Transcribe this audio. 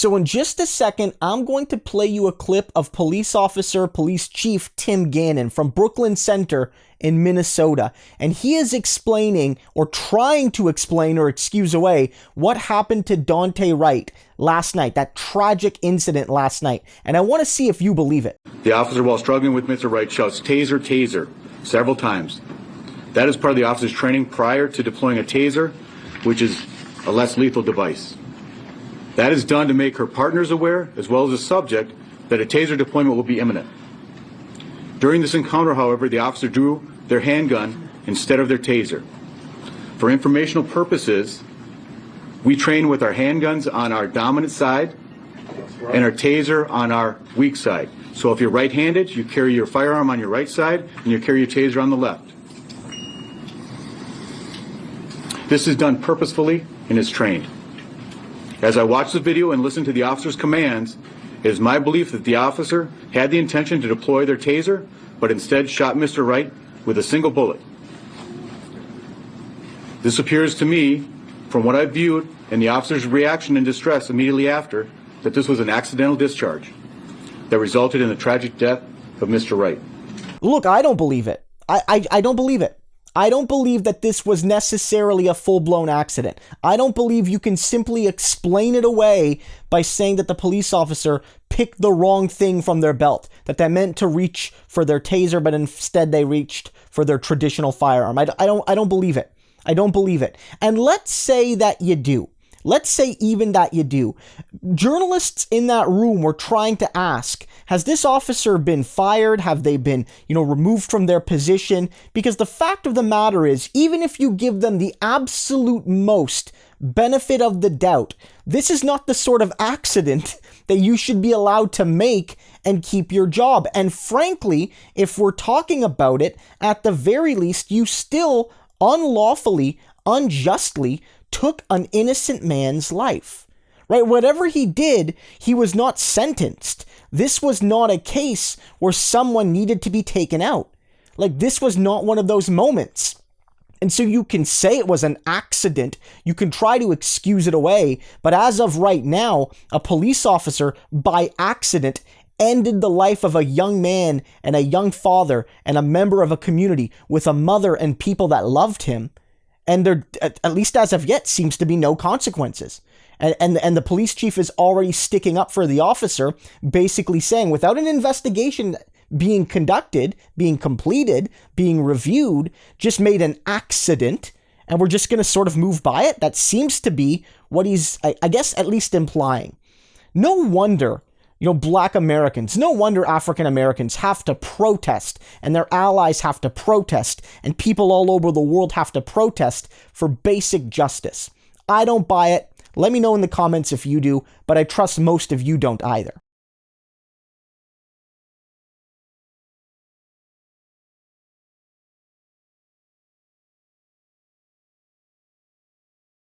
So in just a second, I'm going to play you a clip of Police Chief Tim Gannon from Brooklyn Centre in Minnesota. And he is explaining, or trying to explain or excuse away, what happened to Daunte Wright last night, that tragic incident last night. And I want to see if you believe it. The officer, while struggling with Mr. Wright, shouts, "Taser, taser," several times. That is part of the officer's training prior to deploying a taser, which is a less lethal device. That is done to make her partners aware, as well as the subject, that a taser deployment will be imminent. During this encounter, however, the officer drew their handgun instead of their taser. For informational purposes, we train with our handguns on our dominant side and our taser on our weak side. So if you're right-handed, you carry your firearm on your right side and you carry your taser on the left. This is done purposefully and is trained. As I watch the video and listen to the officer's commands, it is my belief that the officer had the intention to deploy their taser, but instead shot Mr. Wright with a single bullet. This appears to me, from what I viewed and the officer's reaction and distress immediately after, that this was an accidental discharge that resulted in the tragic death of Mr. Wright. Look, I don't believe it. I don't believe it. I don't believe that this was necessarily a full-blown accident. I don't believe you can simply explain it away by saying that the police officer picked the wrong thing from their belt, that they meant to reach for their taser, but instead they reached for their traditional firearm. I don't believe it. I don't believe it. And let's say that you do. Let's say even that you do. Journalists in that room were trying to ask, has this officer been fired? Have they been, removed from their position? Because the fact of the matter is, even if you give them the absolute most benefit of the doubt, this is not the sort of accident that you should be allowed to make and keep your job. And frankly, if we're talking about it, at the very least, you still unlawfully, unjustly took an innocent man's life, right? Whatever he did, he was not sentenced. This was not a case where someone needed to be taken out. Like, this was not one of those moments. And so you can say it was an accident. You can try to excuse it away. But as of right now, a police officer by accident ended the life of a young man and a young father and a member of a community with a mother and people that loved him. And there, at least as of yet, seems to be no consequences. And the police chief is already sticking up for the officer, basically saying, without an investigation being conducted, being completed, being reviewed, just made an accident, and we're just going to sort of move by it. That seems to be what he's, I guess, at least implying. No wonder Black Americans, no wonder African Americans have to protest, and their allies have to protest, and people all over the world have to protest for basic justice. I don't buy it. Let me know in the comments if you do, but I trust most of you don't either.